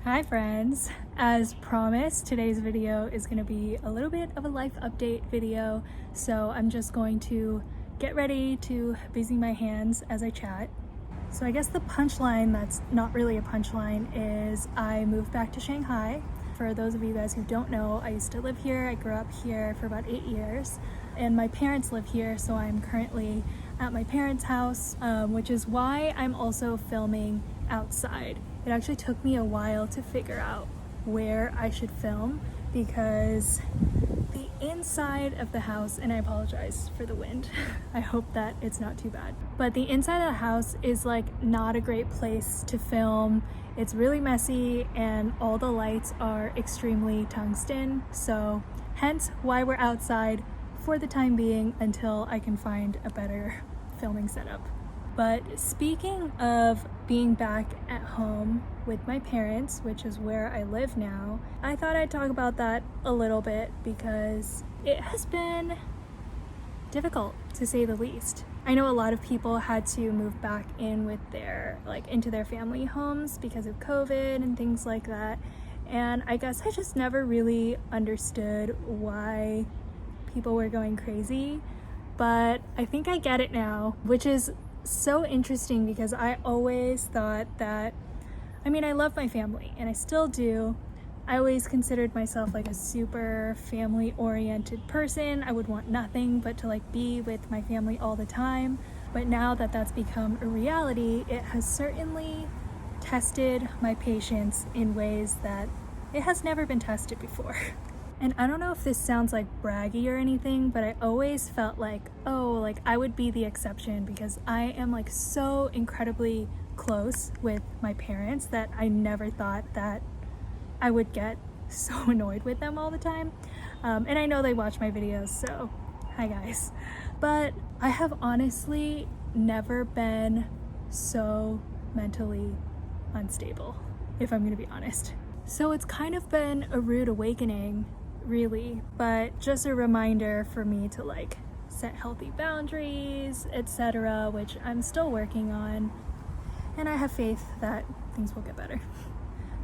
Hi friends! As promised, today's video is going to be a little bit of a life update video, so I'm just going to get ready to busy my hands as I chat. So I guess the punchline that's not really a punchline is I moved back to Shanghai. For those of you guys who don't know, I used to live here. I grew up here for about 8 years, and my parents live here, so I'm currently at my parents' house, which is why I'm also filming outside. It actually took me a while to figure out where I should film because the inside of the house, and I apologize for the wind, I hope that it's not too bad, but the inside of the house is like not a great place to film. It's really messy and all the lights are extremely tungsten, so hence why we're outside for the time being until I can find a better filming setup. But speaking of being back at home with my parents, which is where I live now, I thought I'd talk about that a little bit because it has been difficult, to say the least. I know a lot of people had to move back in with into their family homes because of COVID and things like that. And I guess I just never really understood why people were going crazy, but I think I get it now, which is so interesting because I always thought that, I love my family and I still do. I always considered myself like a super family oriented person. I would want nothing but to be with my family all the time. But now that that's become a reality, it has certainly tested my patience in ways that it has never been tested before. And I don't know if this sounds like braggy or anything, but I always felt like I would be the exception because I am so incredibly close with my parents that I never thought that I would get so annoyed with them all the time. And I know they watch my videos, so hi guys. But I have honestly never been so mentally unstable, if I'm gonna be honest. So it's kind of been a rude awakening, really, but just a reminder for me to set healthy boundaries, etc., which I'm still working on, and I have faith that things will get better.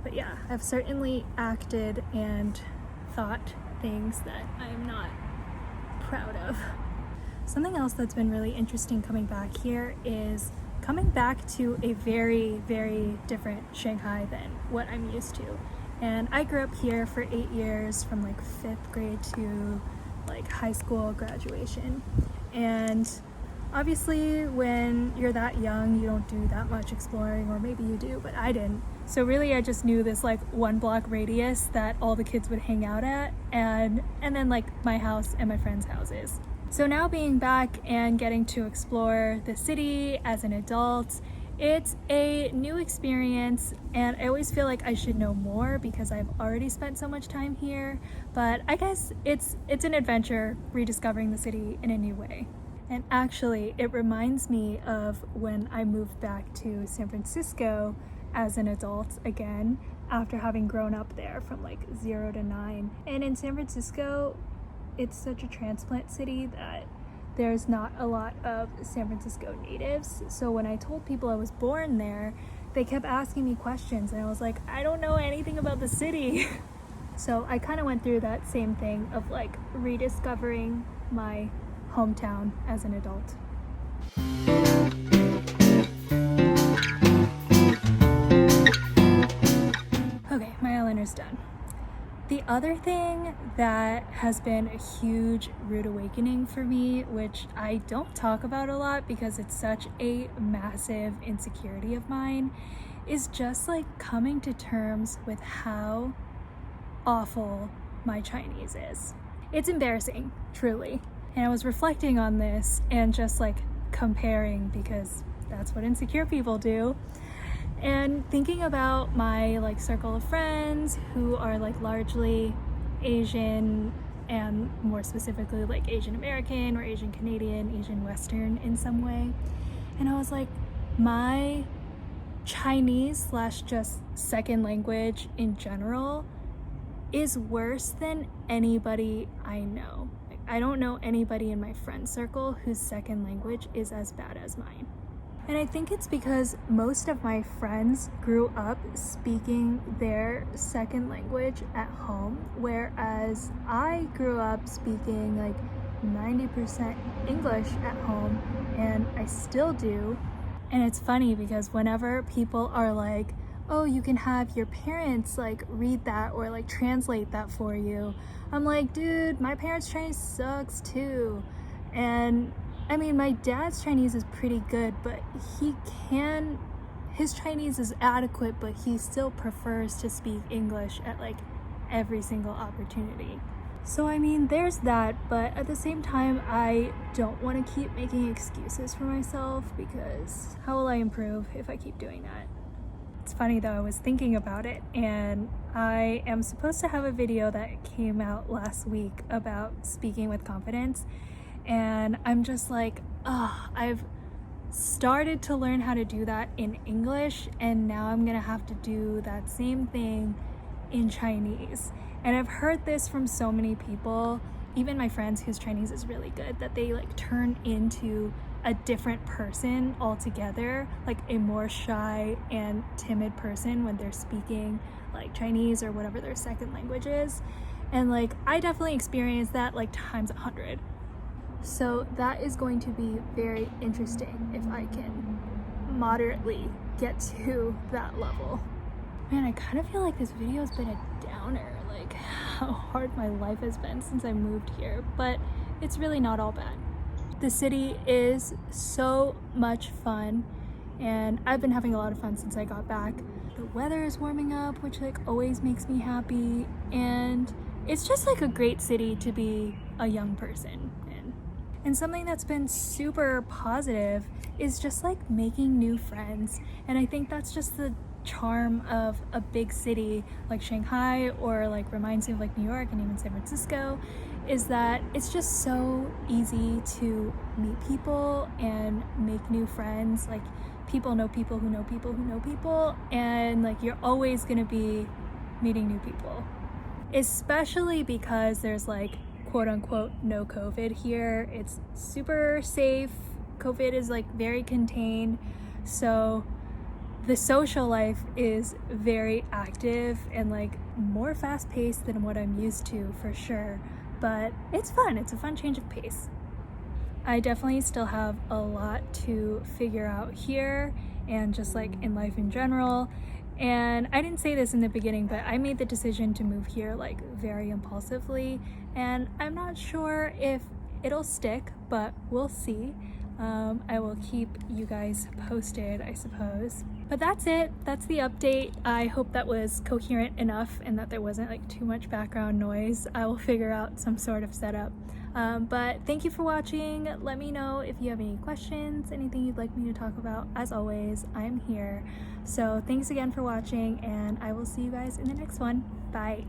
But yeah, I've certainly acted and thought things that I'm not proud of. Something else that's been really interesting coming back here is coming back to a very, very different Shanghai than what I'm used to. And I grew up here for 8 years, from 5th grade to high school graduation. And obviously when you're that young, you don't do that much exploring, or maybe you do, but I didn't. So really I just knew this 1 block radius that all the kids would hang out at, and then my house and my friends' houses. So now being back and getting to explore the city as an adult, it's a new experience, and I always feel like I should know more because I've already spent so much time here, but I guess it's an adventure rediscovering the city in a new way. And actually, it reminds me of when I moved back to San Francisco as an adult again, after having grown up there from 0 to 9. And in San Francisco, it's such a transplant city that there's not a lot of San Francisco natives. So when I told people I was born there, they kept asking me questions, and I was like, I don't know anything about the city. So I kind of went through that same thing of rediscovering my hometown as an adult. Okay, my eyeliner's done. The other thing that has been a huge rude awakening for me, which I don't talk about a lot because it's such a massive insecurity of mine, is just coming to terms with how awful my Chinese is. It's embarrassing, truly. And I was reflecting on this and just comparing, because that's what insecure people do. And thinking about my circle of friends who are largely Asian, and more specifically Asian American or Asian Canadian, Asian Western in some way. And I was my Chinese / just second language in general is worse than anybody I know. I don't know anybody in my friend circle whose second language is as bad as mine. And I think it's because most of my friends grew up speaking their second language at home, whereas I grew up speaking like 90% English at home, and I still do. And it's funny because whenever people are like, oh, you can have your parents like read that or like translate that for you, I'm like, dude, my parents' Chinese sucks too. And I mean, my dad's Chinese is pretty good, but his Chinese is adequate, but he still prefers to speak English at like every single opportunity. So I mean, there's that, but at the same time, I don't want to keep making excuses for myself, because how will I improve if I keep doing that? It's funny though, I was thinking about it, and I am supposed to have a video that came out last week about speaking with confidence, and I'm just like, I've started to learn how to do that in English, and now I'm gonna have to do that same thing in Chinese. And I've heard this from so many people, even my friends whose Chinese is really good, that they like turn into a different person altogether, like a more shy and timid person when they're speaking like Chinese or whatever their second language is. And like, I definitely experienced that like times 100. So that is going to be very interesting if I can moderately get to that level. Man, I kind of feel like this video has been a downer, like how hard my life has been since I moved here, but it's really not all bad. The city is so much fun, and I've been having a lot of fun since I got back. The weather is warming up, which like always makes me happy, and it's just like a great city to be a young person in. And something that's been super positive is just like making new friends, and I think that's just the charm of a big city like Shanghai, or like reminds me of like New York and even San Francisco, is that it's just so easy to meet people and make new friends. Like, people know people who know people who know people, and like you're always gonna be meeting new people, especially because there's like quote unquote no COVID here. It's super safe. COVID is like very contained, so the social life is very active and like more fast-paced than what I'm used to, for sure, but it's fun. It's a fun change of pace. I definitely still have a lot to figure out here, and just like in life in general. And I didn't say this in the beginning, but I made the decision to move here like very impulsively, and I'm not sure if it'll stick, but we'll see. I will keep you guys posted, I suppose. But that's it. That's the update. I hope that was coherent enough and that there wasn't like too much background noise. I will figure out some sort of setup. But thank you for watching. Let me know if you have any questions, anything you'd like me to talk about. As always, I'm here. So thanks again for watching, and I will see you guys in the next one. Bye.